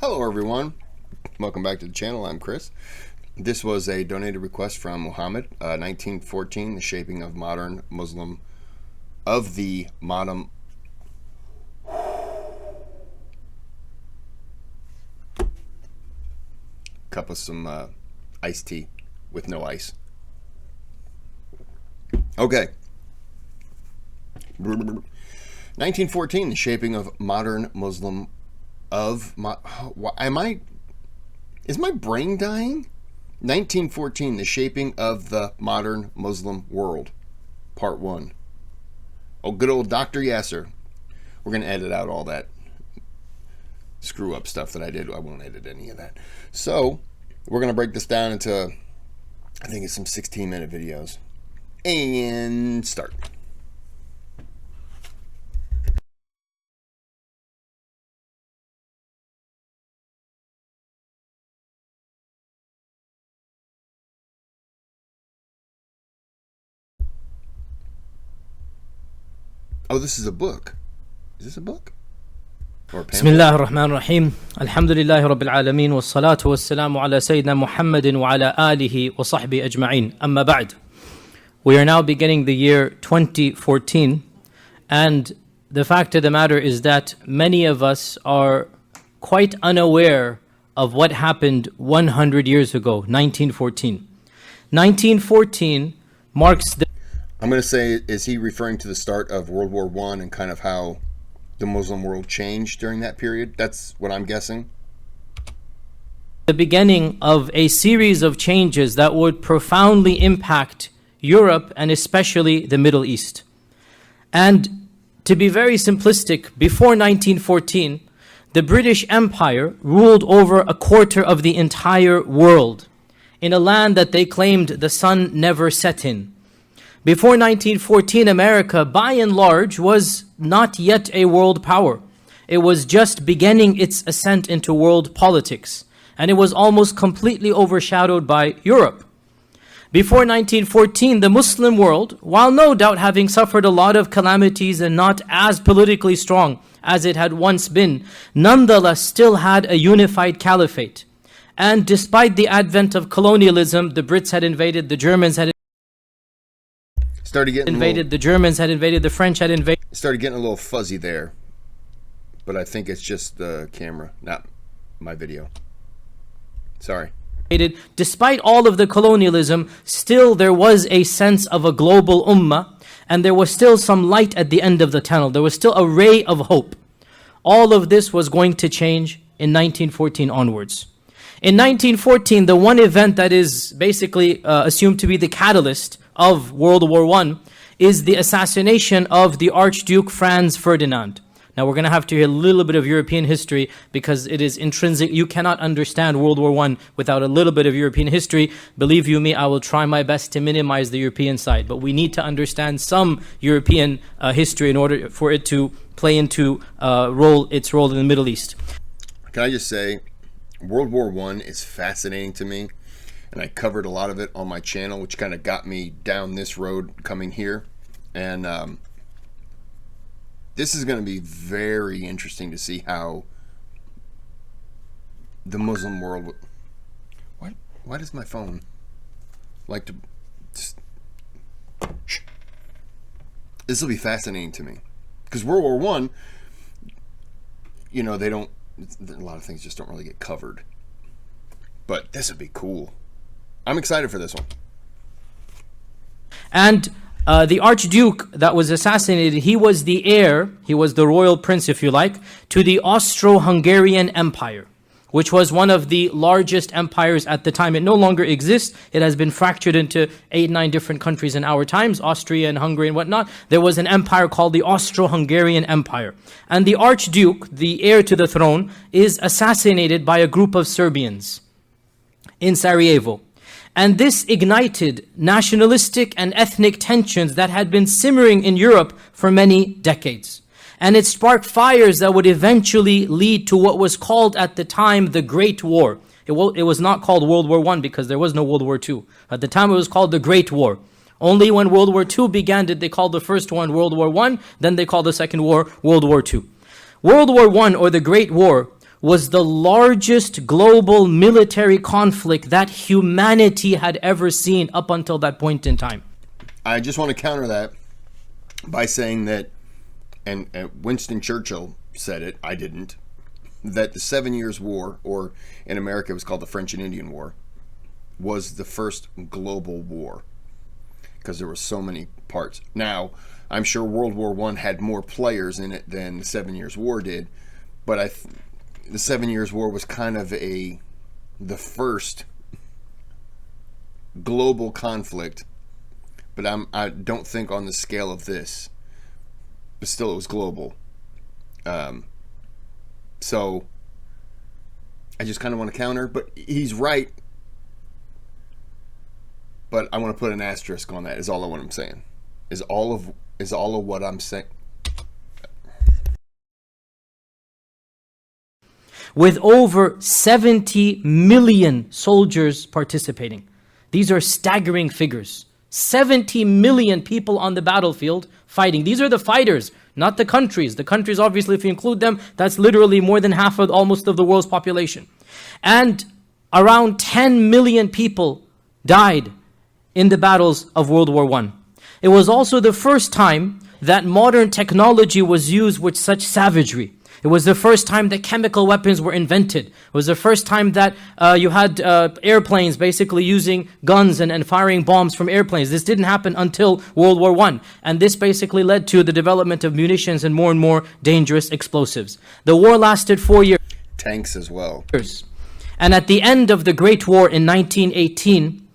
Hello everyone, welcome back to the channel. I'm Kris. This was a donated request from Mohamed, 1914, the shaping of modern Muslim, of the modern, cup of some iced tea with no ice. Okay. 1914, the shaping of modern Muslim of is my brain dying? 1914, the shaping of the modern Muslim world, part 1. Oh, good old Dr. Yasir. We're going to edit out all that screw up stuff that I did. I won't edit any of that. So we're going to break this down into, I think it's some 16-minute videos. And start. Oh, this is a book. Is this a book? بسم الله الرحمن الرحيم الحمد لله رب العالمين والصلاة والسلام على سيدنا محمد وعلى آله وصحبه أجمعين أما بعد. We are now beginning the year 2014, and the fact of the matter is that many of us are quite unaware of what happened 100 years ago, 1914. 1914 marks the... I'm going to say, is he referring to the start of World War I and kind of how the Muslim world changed during that period? That's what I'm guessing. The beginning of a series of changes that would profoundly impact Europe and especially the Middle East. And to be very simplistic, before 1914, the British Empire ruled over a quarter of the entire world in a land that they claimed the sun never set in. Before 1914, America, by and large, was not yet a world power. It was just beginning its ascent into world politics, and it was almost completely overshadowed by Europe. Before 1914, the Muslim world, while no doubt having suffered a lot of calamities and not as politically strong as it had once been, nonetheless still had a unified caliphate. And despite the advent of colonialism, the Brits had invaded, the Germans had invaded, the Germans had invaded, the French had invaded. Started getting a little fuzzy there, but I think it's just the camera, not my video. Sorry. Despite all of the colonialism, still there was a sense of a global ummah, and there was still some light at the end of the tunnel. There was still a ray of hope. All of this was going to change in 1914 onwards. In 1914, the one event that is basically assumed to be the catalyst of World War I is the assassination of the Archduke Franz Ferdinand. Now we're going to have to hear a little bit of European history because it is intrinsic. You cannot understand World War I without a little bit of European history. Believe you me, I will try my best to minimize the European side, but we need to understand some European history in order for it to play into its role in the Middle East. Can I just say, World War I is fascinating to me, and I covered a lot of it on my channel, which kind of got me down this road coming here. And this is going to be very interesting to see how the Muslim world... Why does my phone like to... just... Shh. This will be fascinating to me. Because World War I, you know, they don't... a lot of things just don't really get covered. But this would be cool. I'm excited for this one. And the Archduke that was assassinated, he was the heir, he was the royal prince, if you like, to the Austro-Hungarian Empire, which was one of the largest empires at the time. It no longer exists. It has been fractured into 8-9 different countries in our times, Austria and Hungary and whatnot. There was an empire called the Austro-Hungarian Empire. And the Archduke, the heir to the throne, is assassinated by a group of Serbians in Sarajevo. And this ignited nationalistic and ethnic tensions that had been simmering in Europe for many decades. And it sparked fires that would eventually lead to what was called at the time the Great War. It was not called World War I because there was no World War II. At the time it was called the Great War. Only when World War II began did they call the first one World War I, then they called the second war World War II. World War I, or the Great War, was the largest global military conflict that humanity had ever seen up until that point in time. I just want to counter that by saying that, and Winston Churchill said it, I didn't, that the 7 Years' War, or in America it was called the French and Indian War, was the first global war because there were so many parts. Now, I'm sure World War I had more players in it than the 7 Years' War did, but the 7 Years' War was kind of the first global conflict, but I don't think on the scale of this, but still it was global. So I just kind of want to counter, but he's right. But I want to put an asterisk on that. Is all I'm saying. Is all of what I'm saying. With over 70 million soldiers participating. These are staggering figures. 70 million people on the battlefield fighting. These are the fighters, not the countries. The countries, obviously, if you include them, that's literally more than half of almost of the world's population. And around 10 million people died in the battles of World War I. It was also the first time that modern technology was used with such savagery. It was the first time that chemical weapons were invented. It was the first time that you had airplanes basically using guns and firing bombs from airplanes. This didn't happen until World War I. And this basically led to the development of munitions and more dangerous explosives. The war lasted 4 years. Tanks as well. And at the end of the Great War in 1918,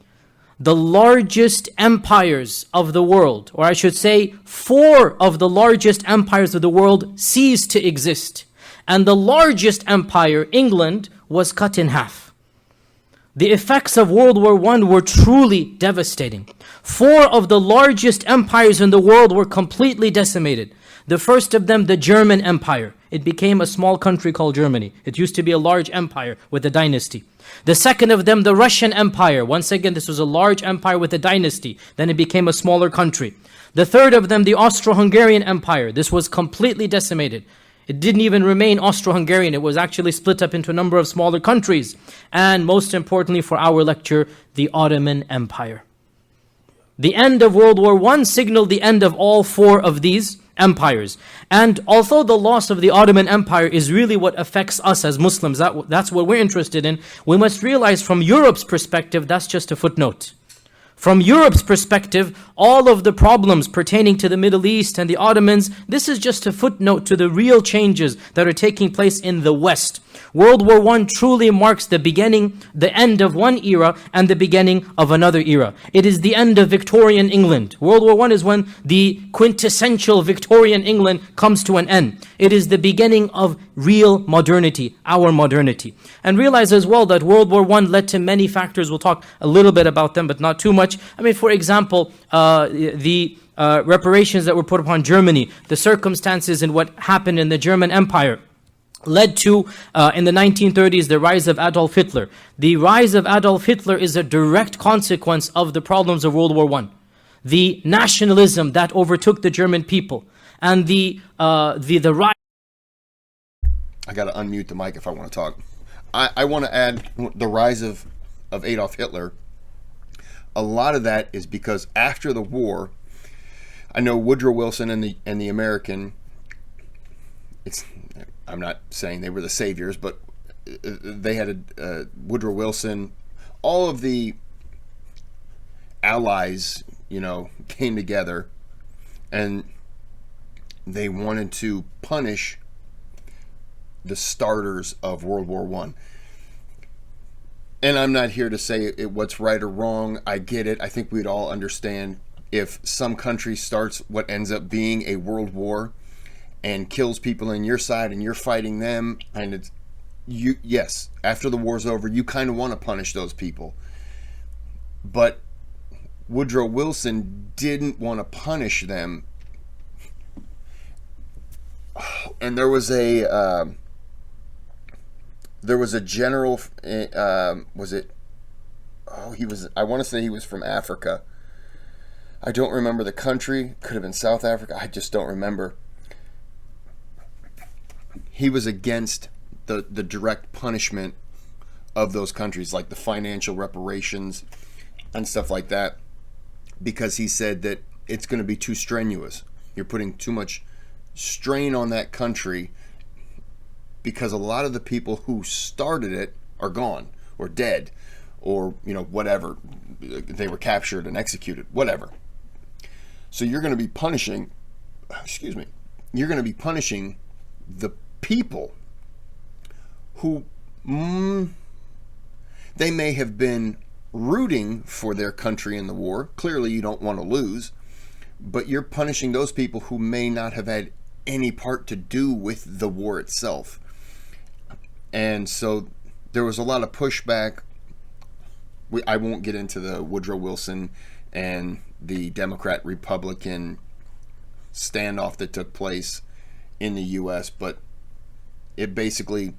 the largest empires of the world, or I should say 4 of the largest empires of the world, ceased to exist. And the largest empire, England, was cut in half. The effects of World War I were truly devastating. 4 of the largest empires in the world were completely decimated. The first of them, the German Empire. It became a small country called Germany. It used to be a large empire with a dynasty. The second of them, the Russian Empire. Once again, this was a large empire with a dynasty. Then it became a smaller country. The third of them, the Austro-Hungarian Empire. This was completely decimated. It didn't even remain Austro-Hungarian. It was actually split up into a number of smaller countries. And most importantly for our lecture, the Ottoman Empire. The end of World War I signaled the end of all 4 of these empires. And although the loss of the Ottoman Empire is really what affects us as Muslims, that's what we're interested in, we must realize from Europe's perspective, that's just a footnote. From Europe's perspective, all of the problems pertaining to the Middle East and the Ottomans, this is just a footnote to the real changes that are taking place in the West. World War I truly marks the beginning, the end of one era and the beginning of another era. It is the end of Victorian England. World War I is when the quintessential Victorian England comes to an end. It is the beginning of real modernity, our modernity. And realize as well that World War I led to many factors. We'll talk a little bit about them, but not too much. I mean, for example, the reparations that were put upon Germany, the circumstances in what happened in the German Empire, led to, in the 1930s, the rise of Adolf Hitler. The rise of Adolf Hitler is a direct consequence of the problems of World War I. The nationalism that overtook the German people, and the rise. I got to unmute the mic if I want to talk. I want to add the rise of Adolf Hitler. A lot of that is because after the war, I know Woodrow Wilson and the American. I'm not saying they were the saviors, but they had Woodrow Wilson. All of the allies, came together, and they wanted to punish the starters of World War I. And I'm not here to say what's right or wrong. I get it. I think we'd all understand if some country starts what ends up being a world war and kills people on your side and you're fighting them, and yes, after the war's over, you kind of want to punish those people. But Woodrow Wilson didn't want to punish them. And there was a general, I want to say he was from Africa. I don't remember the country. Could have been South Africa. I just don't remember. He was against the direct punishment of those countries, like the financial reparations and stuff like that, because he said that it's going to be too strenuous. You're putting too much strain on that country because a lot of the people who started it are gone or dead or, whatever. They were captured and executed, whatever. So you're going to be punishing, you're going to be punishing the people who they may have been rooting for their country in the war. Clearly you don't want to lose, but you're punishing those people who may not have had any part to do with the war itself. And so there was a lot of pushback. I won't get into the Woodrow Wilson and the Democrat-Republican standoff that took place in the U.S., but it basically,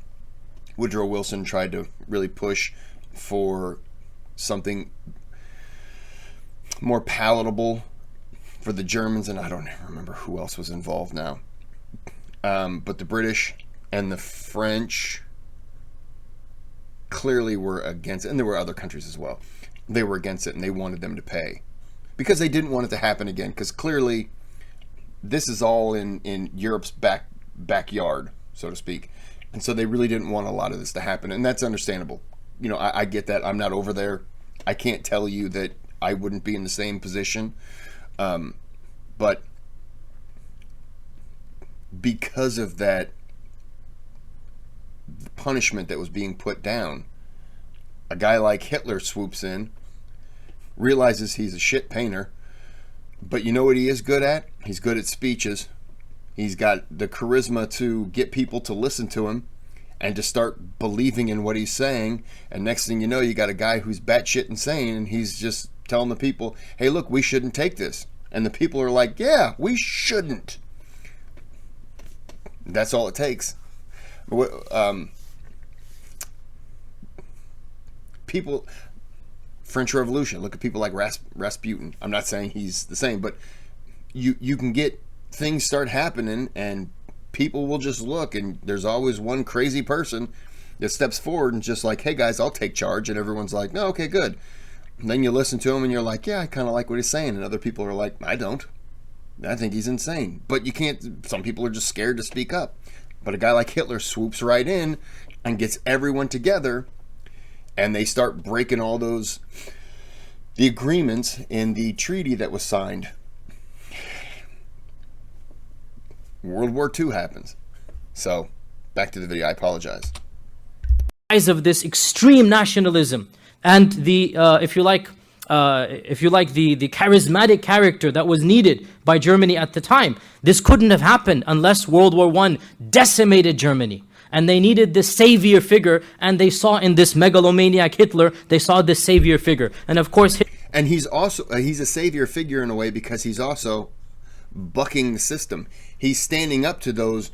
Woodrow Wilson tried to really push for something more palatable for the Germans, and I don't even remember who else was involved now. But the British and the French clearly were against it, and there were other countries as well. They were against it, and they wanted them to pay because they didn't want it to happen again, because clearly this is all in Europe's backyard, so to speak. And so they really didn't want a lot of this to happen, and that's understandable. I get that. I'm not over there. I can't tell you that I wouldn't be in the same position. But because of that punishment that was being put down, a guy like Hitler swoops in, realizes he's a shit painter, but you know what he is good at? He's good at speeches. He's got the charisma to get people to listen to him and to start believing in what he's saying. And next thing you know, you got a guy who's batshit insane, and he's just telling the people, hey, look, we shouldn't take this. And the people are like, yeah, we shouldn't. That's all it takes. People, French Revolution, look at people like Rasputin. I'm not saying he's the same, but you can get things start happening and people will just look, and there's always one crazy person that steps forward and just like, hey guys, I'll take charge, and everyone's like, no, okay, good. And then you listen to him and you're like, yeah, I kind of like what he's saying, and other people are like, I don't. I think he's insane. But you can't, some people are just scared to speak up. But a guy like Hitler swoops right in and gets everyone together, and they start breaking all the agreements in the treaty that was signed. World War II happens. So, back to the video. I apologize. Of this extreme nationalism and the, if you like, the charismatic character that was needed by Germany at the time. This couldn't have happened unless World War I decimated Germany. And they needed this savior figure, and they saw in this megalomaniac Hitler, they saw this savior figure. And of course... And he's also, he's a savior figure in a way because he's also bucking the system. He's standing up to those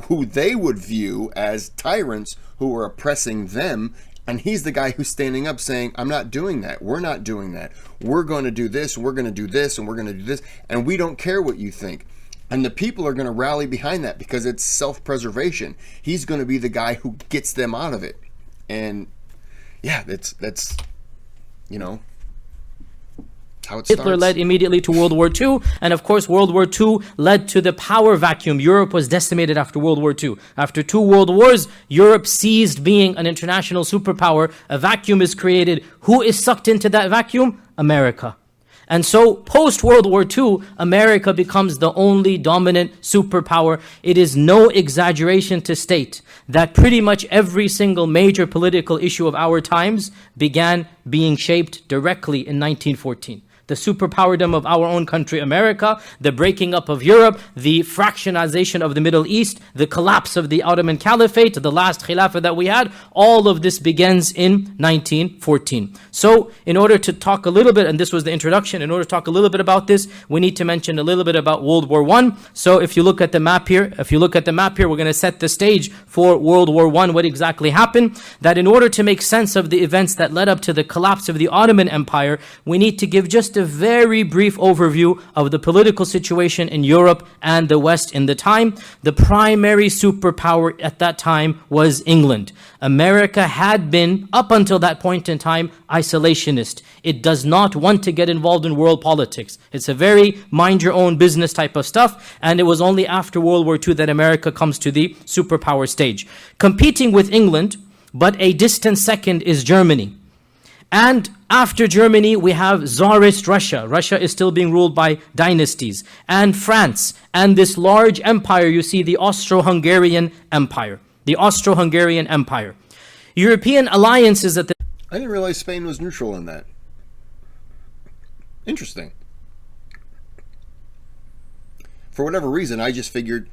who they would view as tyrants who are oppressing them. And he's the guy who's standing up saying, I'm not doing that. We're not doing that. We're going to do this, we're going to do this, and we're going to do this. And we don't care what you think. And the people are going to rally behind that because it's self-preservation. He's going to be the guy who gets them out of it. And yeah, that's how it starts. Hitler led immediately to World War II, and of course World War II led to the power vacuum. Europe was decimated after World War II. After 2 world wars, Europe ceased being an international superpower. A vacuum is created. Who is sucked into that vacuum? America. And so, post-World War II, America becomes the only dominant superpower. It is no exaggeration to state that pretty much every single major political issue of our times began being shaped directly in 1914. The superpowerdom of our own country, America, the breaking up of Europe, the fractionization of the Middle East, the collapse of the Ottoman Caliphate, the last Khilafah that we had, all of this begins in 1914. So, in order to talk a little bit, and this was the introduction, in order to talk a little bit about this, we need to mention a little bit about World War I. So, if you look at the map here, we're going to set the stage for World War I, what exactly happened. That in order to make sense of the events that led up to the collapse of the Ottoman Empire, we need to give just just a very brief overview of the political situation in Europe and the West in the time. The primary superpower at that time was England. America had been, up until that point in time, isolationist. It does not want to get involved in world politics. It's a very mind-your-own business type of stuff, and it was only after World War II that America comes to the superpower stage. Competing with England, but a distant second, is Germany. And after Germany, we have Tsarist Russia. Russia is still being ruled by dynasties. And France, and this large empire, you see, the Austro-Hungarian Empire. The Austro-Hungarian Empire. European alliances at the... I didn't realize Spain was neutral in that. Interesting. For whatever reason, I just figured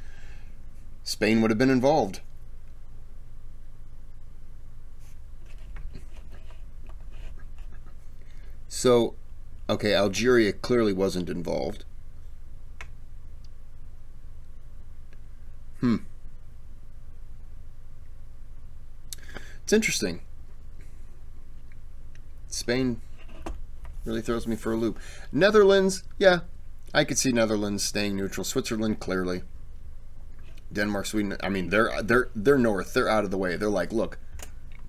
Spain would have been involved. So, okay, Algeria clearly wasn't involved. It's interesting. Spain really throws me for a loop. Netherlands, yeah, I could see Netherlands staying neutral. Switzerland, clearly. Denmark, Sweden, I mean, they're north. They're out of the way. They're like, look,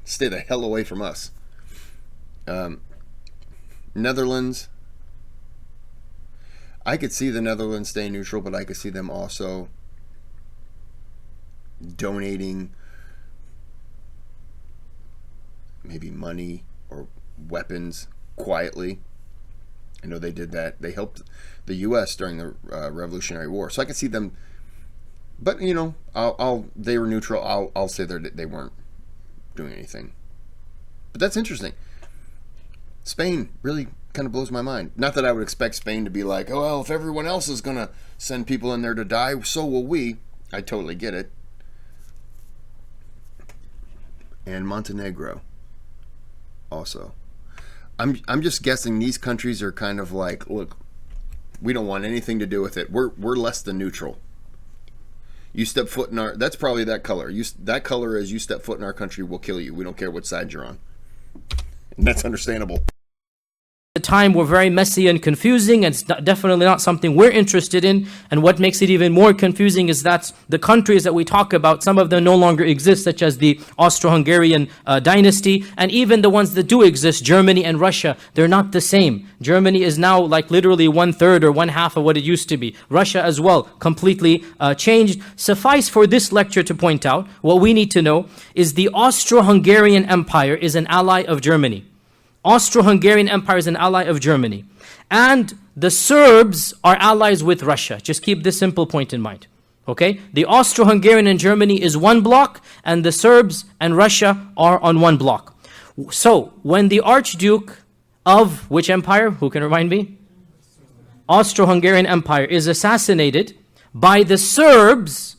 stay the hell away from us. Netherlands, I could see the Netherlands staying neutral, but I could see them also donating maybe money or weapons quietly. I know they did that. They helped the U.S. during the Revolutionary War, so I could see them. But you know, they were neutral. I'll say they weren't doing anything. But that's interesting. Spain really kind of blows my mind. Not that I would expect Spain to be like, oh, well, if everyone else is going to send people in there to die, so will we. I totally get it. And Montenegro also. I'm just guessing these countries are kind of like, look, we don't want anything to do with it. We're less than neutral. You step foot in our... That's probably that color. That color is you step foot in our country, we'll kill you. We don't care what side you're on. And that's understandable. The time were very messy and confusing, and it's definitely not something we're interested in. And what makes it even more confusing is that the countries that we talk about, some of them no longer exist, such as the Austro-Hungarian dynasty, and even the ones that do exist, Germany and Russia, they're not the same. Germany is now like literally 1/3 or 1/2 of what it used to be. Russia as well, completely changed. Suffice for this lecture to point out, what we need to know is the Austro-Hungarian Empire is an ally of Germany. Austro-Hungarian Empire is an ally of Germany. And the Serbs are allies with Russia. Just keep this simple point in mind. Okay? The Austro-Hungarian and Germany is one block, and the Serbs and Russia are on one block. So, when the Archduke of which empire? Who can remind me? Austro-Hungarian Empire is assassinated by the Serbs.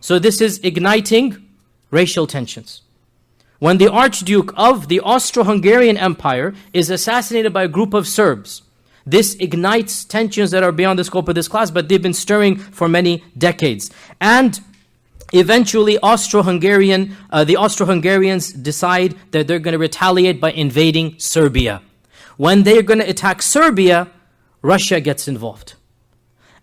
So this is igniting racial tensions. When the Archduke of the Austro-Hungarian Empire is assassinated by a group of Serbs, this ignites tensions that are beyond the scope of this class, but they've been stirring for many decades. And eventually, the Austro-Hungarians decide that they're going to retaliate by invading Serbia. When they're going to attack Serbia, Russia gets involved.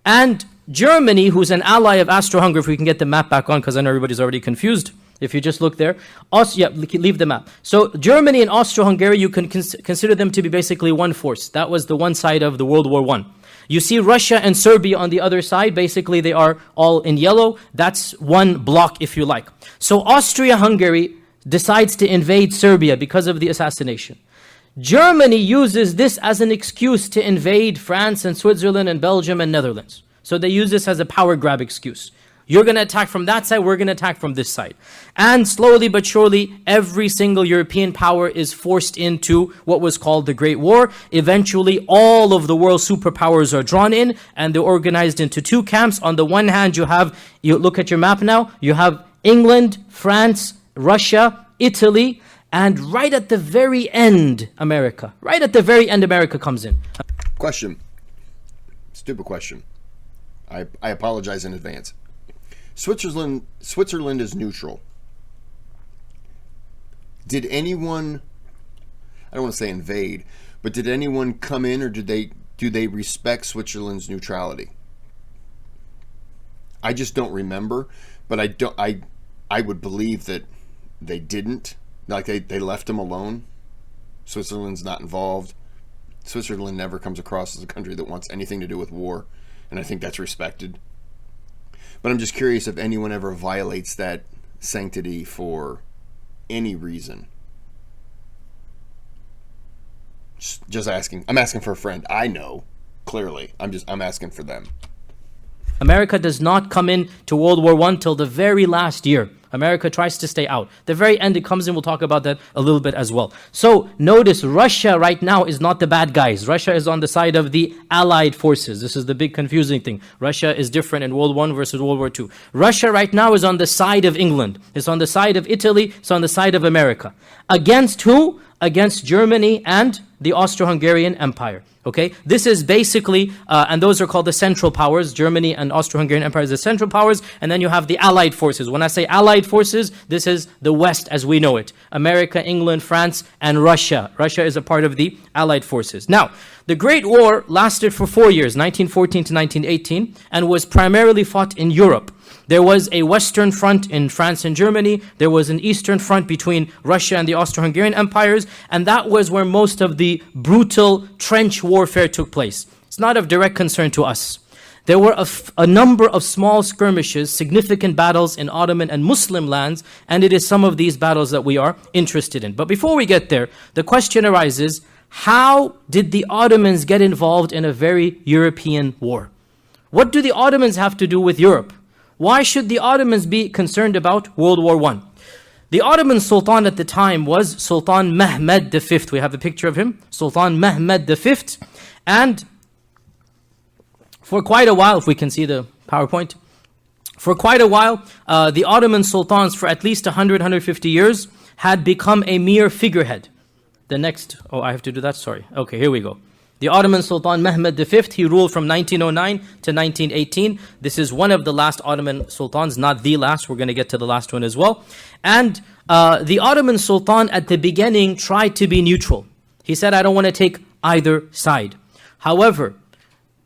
And Germany, who's an ally of Austro-Hungary, if we can get the map back on, because I know everybody's already confused. If you just look there, leave the map. So Germany and Austro-Hungary, you can consider them to be basically one force. That was the one side of the World War I. You see Russia and Serbia on the other side. Basically, they are all in yellow. That's one block, if you like. So Austria-Hungary decides to invade Serbia because of the assassination. Germany uses this as an excuse to invade France and Switzerland and Belgium and Netherlands. So they use this as a power grab excuse. You're going to attack from that side, we're going to attack from this side. And slowly but surely, every single European power is forced into what was called the Great War. Eventually, all of the world's superpowers are drawn in, and they're organized into two camps. On the one hand, you look at your map now, you have England, France, Russia, Italy, and right at the very end, America. Right at the very end, America comes in. Question. Stupid question. I apologize in advance. Switzerland is neutral. Did anyone, I don't want to say invade, but did anyone come in, or did they do they respect Switzerland's neutrality? I just don't remember, but I would believe that they didn't. Like they left them alone. Switzerland's not involved. Switzerland never comes across as a country that wants anything to do with war, and I think that's respected. But I'm just curious if anyone ever violates that sanctity for any reason. Just asking. I'm asking for a friend. I know, clearly. I'm asking for them. America does not come in to World War I till the very last year. America tries to stay out. The very end it comes in, we'll talk about that a little bit as well. So notice Russia right now is not the bad guys. Russia is on the side of the Allied forces. This is the big confusing thing. Russia is different in World War I versus World War II. Russia right now is on the side of England. It's on the side of Italy. It's on the side of America. Against who? Against Germany and the Austro-Hungarian Empire. Okay, this is basically, and those are called the Central Powers. Germany and Austro-Hungarian Empire is the Central Powers, and then you have the Allied forces. When I say Allied forces, this is the West as we know it. America, England, France, and Russia. Russia is a part of the Allied forces. Now, the Great War lasted for 4 years, 1914 to 1918, and was primarily fought in Europe. There was a Western front in France and Germany. There was an Eastern front between Russia and the Austro-Hungarian empires. And that was where most of the brutal trench warfare took place. It's not of direct concern to us. There were a number of small skirmishes, significant battles in Ottoman and Muslim lands. And it is some of these battles that we are interested in. But before we get there, the question arises, how did the Ottomans get involved in a very European war? What do the Ottomans have to do with Europe? Why should the Ottomans be concerned about World War I? The Ottoman Sultan at the time was Sultan Mohamed V. We have a picture of him, Sultan Mohamed V. And for quite a while, if we can see the PowerPoint, for quite a while, the Ottoman Sultans, for at least 100, 150 years, had become a mere figurehead. The next, I have to do that, sorry. Okay, here we go. The Ottoman Sultan Mehmed V, he ruled from 1909 to 1918. This is one of the last Ottoman Sultans, not the last. We're going to get to the last one as well. And the Ottoman Sultan at the beginning tried to be neutral. He said, I don't want to take either side. However,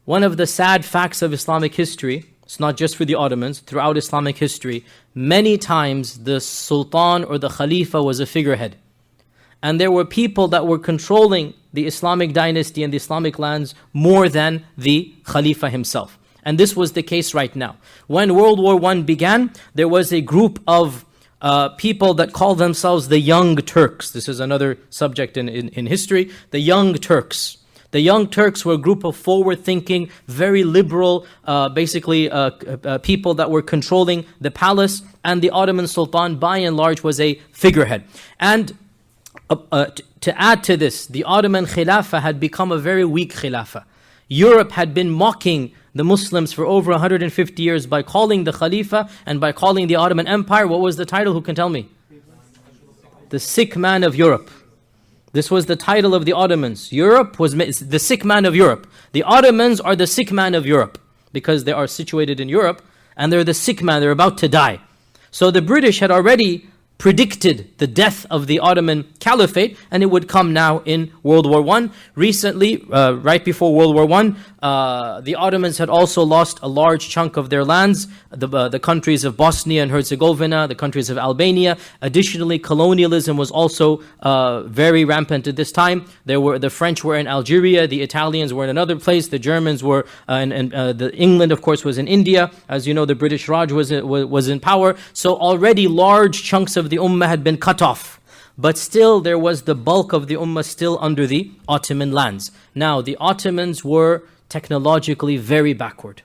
one of the sad facts of Islamic history, it's not just for the Ottomans, throughout Islamic history, many times the Sultan or the Khalifa was a figurehead. And there were people that were controlling the Islamic dynasty and the Islamic lands more than the Khalifa himself. And this was the case right now. When World War I began, there was a group of people that called themselves the Young Turks. This is another subject in history. The Young Turks. The Young Turks were a group of forward-thinking, very liberal, people that were controlling the palace. And the Ottoman Sultan, by and large, was a figurehead. And to add to this, the Ottoman Khilafah had become a very weak Khilafah. Europe had been mocking the Muslims for over 150 years by calling the Khalifa and by calling the Ottoman Empire. What was the title? Who can tell me? The sick man of Europe. This was the title of the Ottomans. Europe was the sick man of Europe. The Ottomans are the sick man of Europe because they are situated in Europe and they're the sick man. They're about to die. So the British had already predicted the death of the Ottoman Caliphate, and it would come now in World War I. Recently, right before World War I, the Ottomans had also lost a large chunk of their lands, the countries of Bosnia and Herzegovina, the countries of Albania. Additionally, colonialism was also very rampant at this time. The French were in Algeria, the Italians were in another place, the Germans were, England, of course, was in India. As you know, the British Raj was in power. So already large chunks of the Ummah had been cut off. But still, there was the bulk of the Ummah still under the Ottoman lands. Now, the Ottomans were technologically very backward.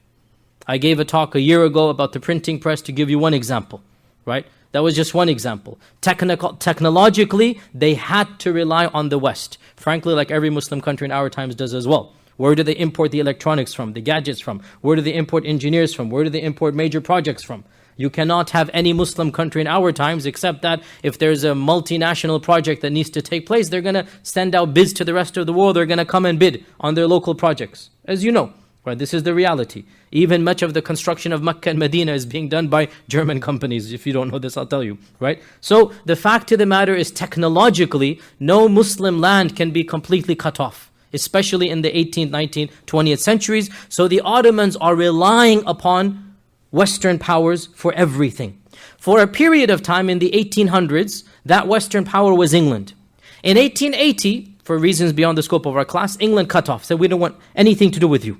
I gave a talk a year ago about the printing press to give you one example, right? That was just one example. Technologically, they had to rely on the West. Frankly, like every Muslim country in our times does as well. Where do they import the electronics from, the gadgets from? Where do they import engineers from? Where do they import major projects from? You cannot have any Muslim country in our times except that if there's a multinational project that needs to take place, they're going to send out bids to the rest of the world. They're going to come and bid on their local projects. As you know, right? This is the reality. Even much of the construction of Mecca and Medina is being done by German companies. If you don't know this, I'll tell you, right? So the fact of the matter is technologically, no Muslim land can be completely cut off. especially in the 18th, 19th, 20th centuries. So the Ottomans are relying upon Western powers for everything. For a period of time in the 1800s, that Western power was England. In 1880, for reasons beyond the scope of our class, England cut off, said we don't want anything to do with you.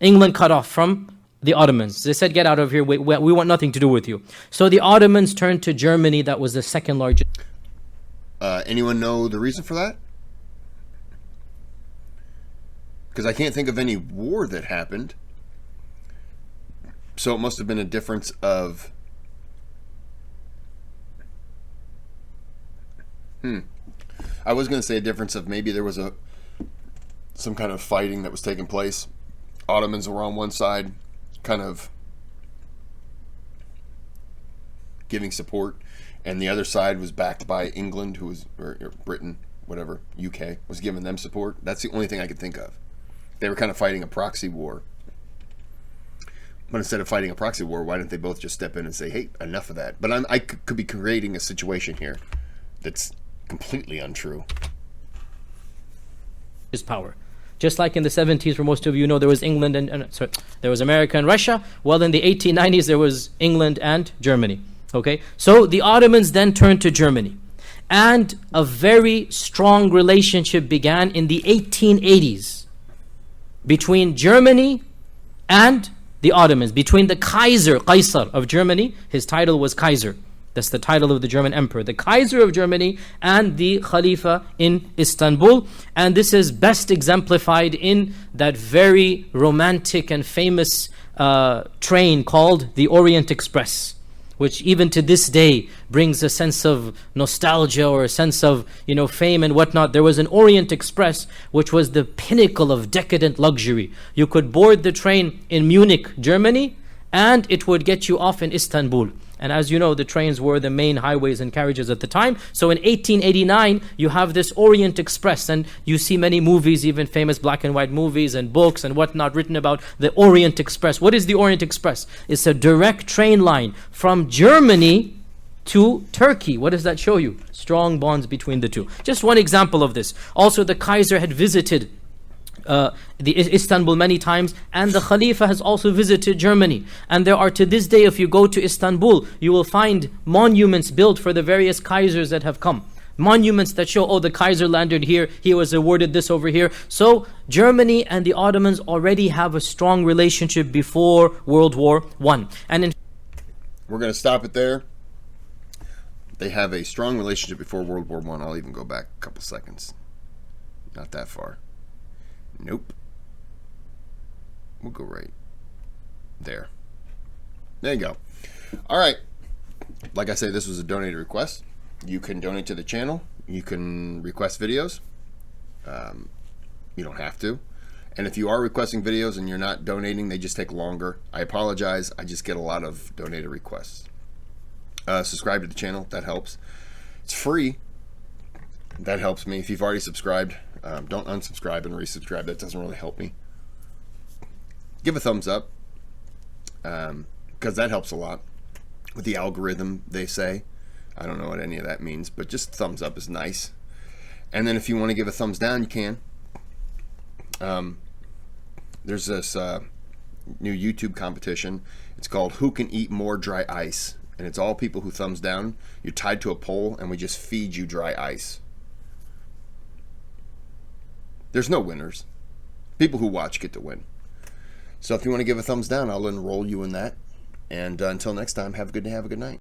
England cut off from the Ottomans. They said, get out of here, we want nothing to do with you. So the Ottomans turned to Germany, that was the second largest. Anyone know the reason for that? Because I can't think of any war that happened. So it must have been a difference of... I was going to say a difference of maybe there was some kind of fighting that was taking place. Ottomans were on one side, kind of giving support, and the other side was backed by England, who was, or Britain, whatever, UK, was giving them support. That's the only thing I could think of. They were kind of fighting a proxy war. But instead of fighting a proxy war, why didn't they both just step in and say, hey, enough of that? But I could be creating a situation here that's completely untrue. His power. Just like in the 70s, for most of you know, there was England there was America and Russia. Well, in the 1890s, there was England and Germany. Okay, so the Ottomans then turned to Germany, and a very strong relationship began in the 1880s between Germany and the Ottomans, between the Kaisar of Germany. His title was Kaiser. That's the title of the German emperor, the Kaiser of Germany, and the Khalifa in Istanbul. And this is best exemplified in that very romantic and famous train called the Orient Express, which even to this day brings a sense of nostalgia or a sense of, fame and whatnot. There was an Orient Express which was the pinnacle of decadent luxury. You could board the train in Munich, Germany, and it would get you off in Istanbul. And as you know, the trains were the main highways and carriages at the time. So in 1889, you have this Orient Express, and you see many movies, even famous black and white movies and books and whatnot written about the Orient Express. What is the Orient Express? It's a direct train line from Germany to Turkey. What does that show you? Strong bonds between the two. Just one example of this. Also, the Kaiser had visited the Istanbul many times, and the Khalifa has also visited Germany. And there are, to this day, if you go to Istanbul, you will find monuments built for the various Kaisers that have come. Monuments that show, the Kaiser landed here, he was awarded this over here. So Germany and the Ottomans already have a strong relationship before World War I. And we're going to stop it there. They have a strong relationship before World War I. I'll even go back a couple seconds. Not that far. Nope. We'll go right there. There you go. All right. Like I said, this was a donated request. You can donate to the channel. You can request videos. You don't have to. And if you are requesting videos and you're not donating, they just take longer. I apologize. I just get a lot of donated requests. Subscribe to the channel. That helps. It's free. That helps me. If you've already subscribed, don't unsubscribe and resubscribe. That doesn't really help me. Give a thumbs up, because that helps a lot with the algorithm, they say. I don't know what any of that means, but just thumbs up is nice. And then if you want to give a thumbs down, you can. There's this new YouTube competition. It's called Who Can Eat More Dry Ice? And it's all people who thumbs down. You're tied to a pole, and we just feed you dry ice. There's no winners. People who watch get to win. So if you want to give a thumbs down, I'll enroll you in that. And until next time, have a good day, have a good night.